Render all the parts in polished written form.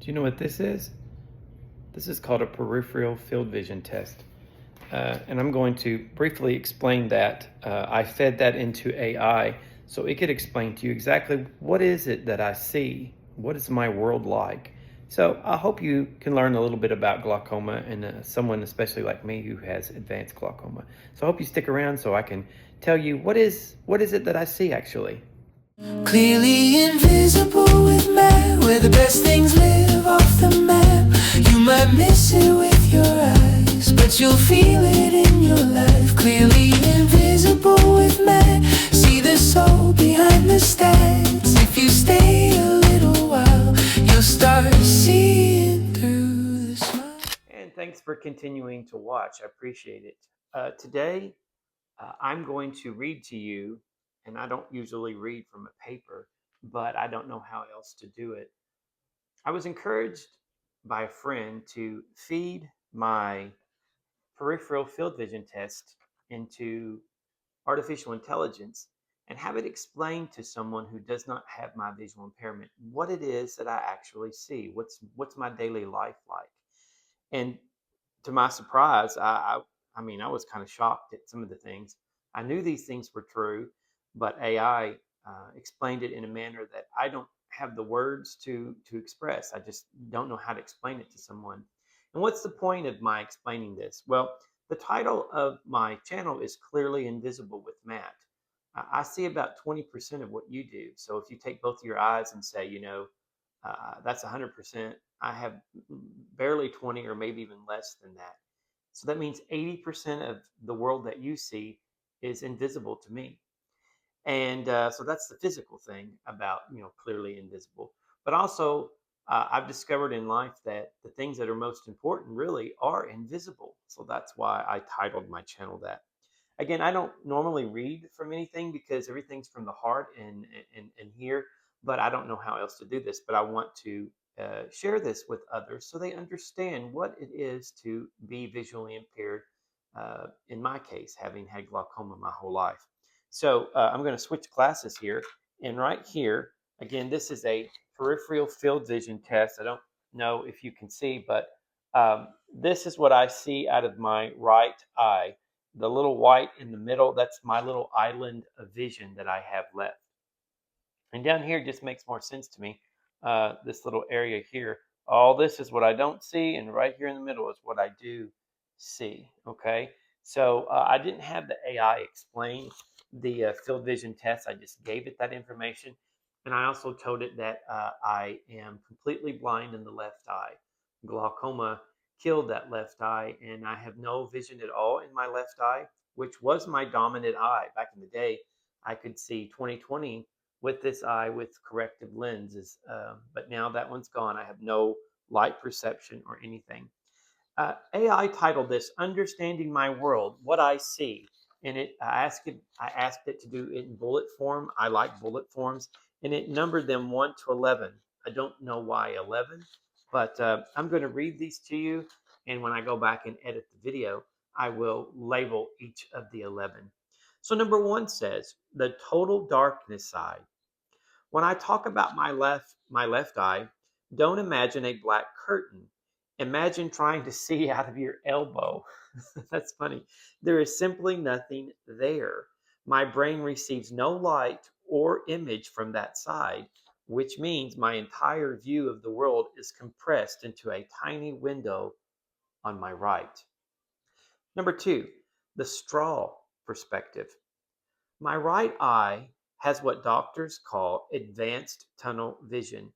Do you know what this is? This is called a peripheral field vision test. And I'm going to briefly explain that. I fed that into AI so it could explain to you exactly what is it that I see? What is my world like? So I hope you can learn a little bit about glaucoma and someone especially like me who has advanced glaucoma. So I hope you stick around so I can tell you what is it that I see actually. Clearly invisible with map, where the best things live off the map. You might miss it with your eyes, but you'll feel it in your life. Clearly invisible with map, see the soul behind the stats. If you stay a little while, you'll start seeing through the smile. And thanks for continuing to watch. I appreciate it. Today, I'm going to read to you, and I don't usually read from a paper, but I don't know how else to do it. I was encouraged by a friend to feed my peripheral field vision test into artificial intelligence and have it explain to someone who does not have my visual impairment what it is that I actually see. What's my daily life like? And to my surprise, I mean, I was kind of shocked at some of the things. I knew these things were true, but AI explained it in a manner that I don't have the words to express. I just don't know how to explain it to someone. And what's the point of my explaining this? Well, the title of my channel is Clearly Invisible with Matt. I see about 20% of what you do. So if you take both of your eyes and say, that's 100%. I have barely 20 or maybe even less than that. So that means 80% of the world that you see is invisible to me. And so that's the physical thing about, clearly invisible. But also, I've discovered in life that the things that are most important really are invisible. So that's why I titled my channel that. Again, I don't normally read from anything because everything's from the heart and here, but I don't know how else to do this. But I want to share this with others so they understand what it is to be visually impaired. In my case, having had glaucoma my whole life. So I'm going to switch classes here. And right here, again, this is a peripheral field vision test. I don't know if you can see, but this is what I see out of my right eye. The little white in the middle, that's my little island of vision that I have left. And down here just makes more sense to me. This little area here, all this is what I don't see, and right here in the middle is what I do see. Okay, so I didn't have the AI explain the field vision test. I just gave it that information, and I also told it that I am completely blind in the left eye. Glaucoma killed that left eye, and I have no vision at all in my left eye, which was my dominant eye back in the day. I could see 20/20 with this eye with corrective lenses. But now that one's gone. I have no light perception or anything. AI titled this "Understanding My World: What I See," and I asked it to do it in bullet form. I like bullet forms, and it numbered them 1 to 11. I don't know why 11, but I'm going to read these to you, and when I go back and edit the video, I will label each of the 11. So number 1 says the total darkness side. When I talk about my left eye, don't imagine a black curtain. Imagine trying to see out of your elbow. That's funny. There is simply nothing there. My brain receives no light or image from that side, which means my entire view of the world is compressed into a tiny window on my right. Number 2, the straw perspective. My right eye has what doctors call advanced tunnel vision.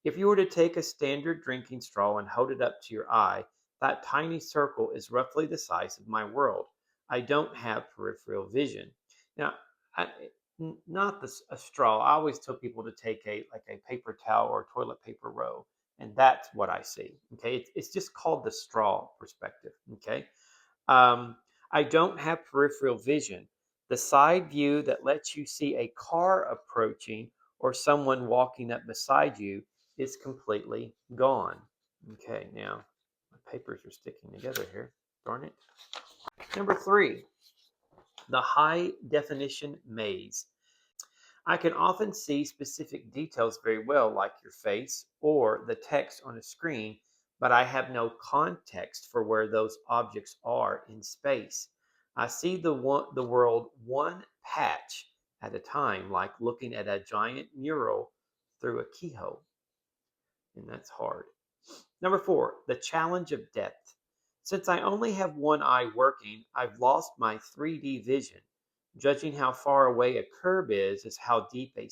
If you were to take a standard drinking straw and hold it up to your eye, that tiny circle is roughly the size of my world. I don't have peripheral vision. Now, not a straw. I always tell people to take a paper towel or a toilet paper roll, and that's what I see. Okay, it's just called the straw perspective. Okay, um, I don't have peripheral vision. The side view that lets you see a car approaching or someone walking up beside you is completely gone. Okay, now my papers are sticking together here. Darn it. Number 3, the high definition maze. I can often see specific details very well, like your face or the text on a screen, but I have no context for where those objects are in space. I see the world one patch at a time, like looking at a giant mural through a keyhole, and that's hard. Number four, the challenge of depth. Since I only have one eye working, I've lost my 3D vision. Judging how far away a curb is how deep a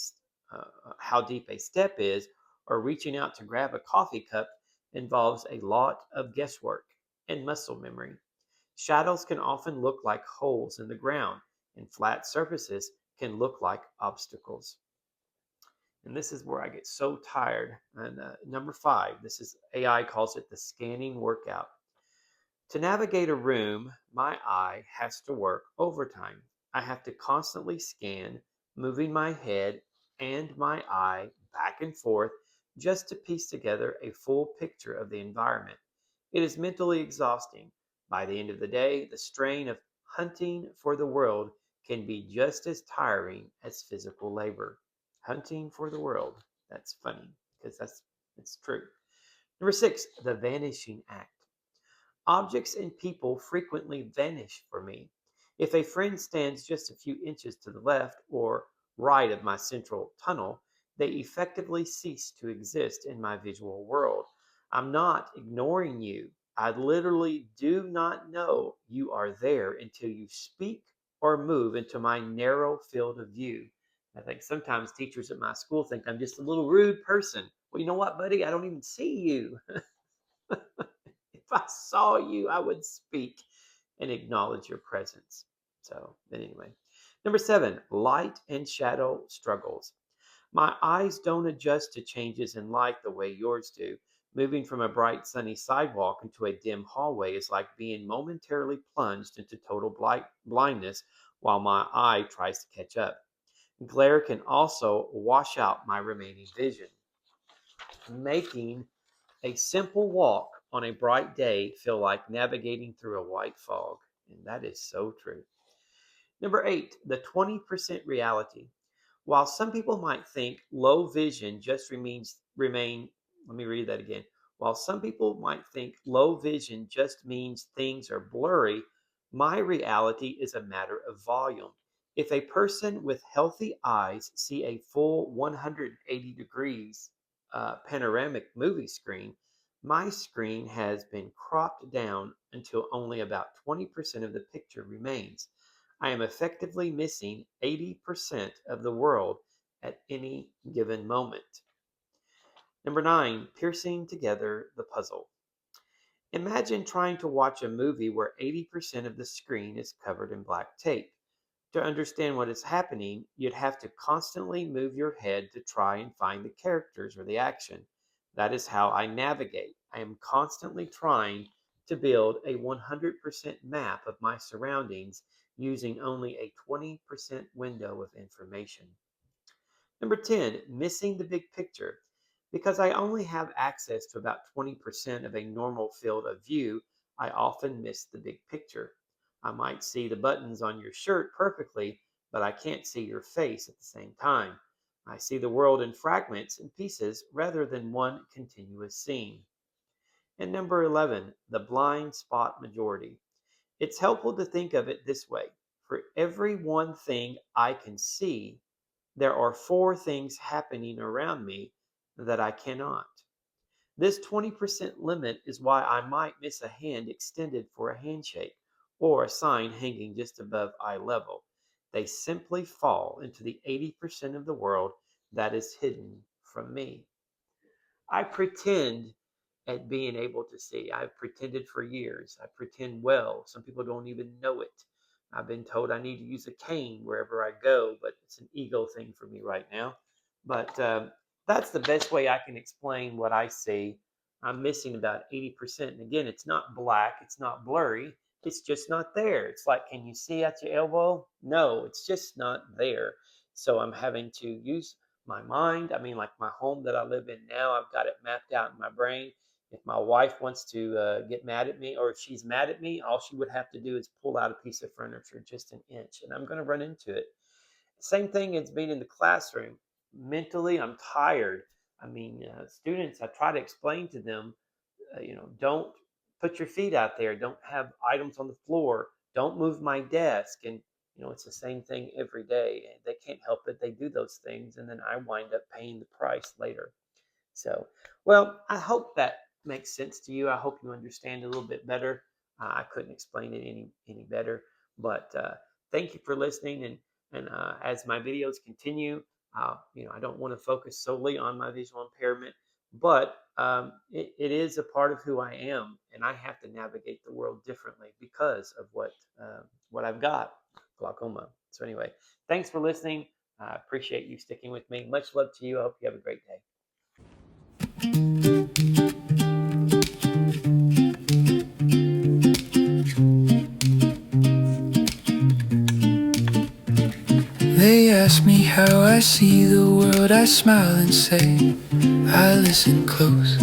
step is, or reaching out to grab a coffee cup involves a lot of guesswork and muscle memory. Shadows can often look like holes in the ground, and flat surfaces can look like obstacles. And this is where I get so tired. And number five, this is AI calls it the scanning workout. To navigate a room, my eye has to work overtime. I have to constantly scan, moving my head and my eye back and forth just to piece together a full picture of the environment. It is mentally exhausting. By the end of the day, the strain of hunting for the world can be just as tiring as physical labor. Hunting for the world. That's funny because it's true. Number six, the vanishing act. Objects and people frequently vanish for me. If a friend stands just a few inches to the left or right of my central tunnel, they effectively cease to exist in my visual world. I'm not ignoring you. I literally do not know you are there until you speak or move into my narrow field of view. I think sometimes teachers at my school think I'm just a little rude person. Well, you know what, buddy? I don't even see you. If I saw you, I would speak and acknowledge your presence. So, but anyway. Number seven, light and shadow struggles. My eyes don't adjust to changes in light the way yours do. Moving from a bright sunny sidewalk into a dim hallway is like being momentarily plunged into total blindness while my eye tries to catch up. Glare can also wash out my remaining vision, making a simple walk on a bright day feel like navigating through a white fog. And that is so true. Number eight, the 20% reality. While some people might think low vision just let me read that again. While some people might think low vision just means things are blurry, my reality is a matter of volume. If a person with healthy eyes see a full 180 degrees panoramic movie screen, my screen has been cropped down until only about 20% of the picture remains. I am effectively missing 80% of the world at any given moment. Number nine, piercing together the puzzle. Imagine trying to watch a movie where 80% of the screen is covered in black tape. To understand what is happening, you'd have to constantly move your head to try and find the characters or the action. That is how I navigate. I am constantly trying to build a 100% map of my surroundings using only a 20% window of information. Number 10, missing the big picture. Because I only have access to about 20% of a normal field of view, I often miss the big picture. I might see the buttons on your shirt perfectly, but I can't see your face at the same time. I see the world in fragments and pieces rather than one continuous scene. And number 11, the blind spot majority. It's helpful to think of it this way. For every one thing I can see, there are four things happening around me that I cannot. This 20% limit is why I might miss a hand extended for a handshake or a sign hanging just above eye level. They simply fall into the 80% of the world that is hidden from me. I pretend at being able to see. I've pretended for years. I pretend well. Some people don't even know it. I've been told I need to use a cane wherever I go, but it's an ego thing for me right now. But that's the best way I can explain what I see. I'm missing about 80%. And again, it's not black, it's not blurry, it's just not there. It's like, can you see at your elbow? No, it's just not there. So I'm having to use my mind. I mean, like my home that I live in now, I've got it mapped out in my brain. If my wife wants to get mad at me, or if she's mad at me, all she would have to do is pull out a piece of furniture just an inch, and I'm going to run into it. Same thing as being in the classroom. Mentally, I'm tired. Students, I try to explain to them, don't put your feet out there, don't have items on the floor, don't move my desk. And, it's the same thing every day. And they can't help it. They do those things. And then I wind up paying the price later. So, well, I hope that makes sense to you. I hope you understand a little bit better. I couldn't explain it any better, but thank you for listening. And as my videos continue, I don't want to focus solely on my visual impairment, but it is a part of who I am, and I have to navigate the world differently because of what I've got, glaucoma. So anyway, thanks for listening. I appreciate you sticking with me. Much love to you. I hope you have a great day. They ask me how I see the world, I smile and say, I listen close.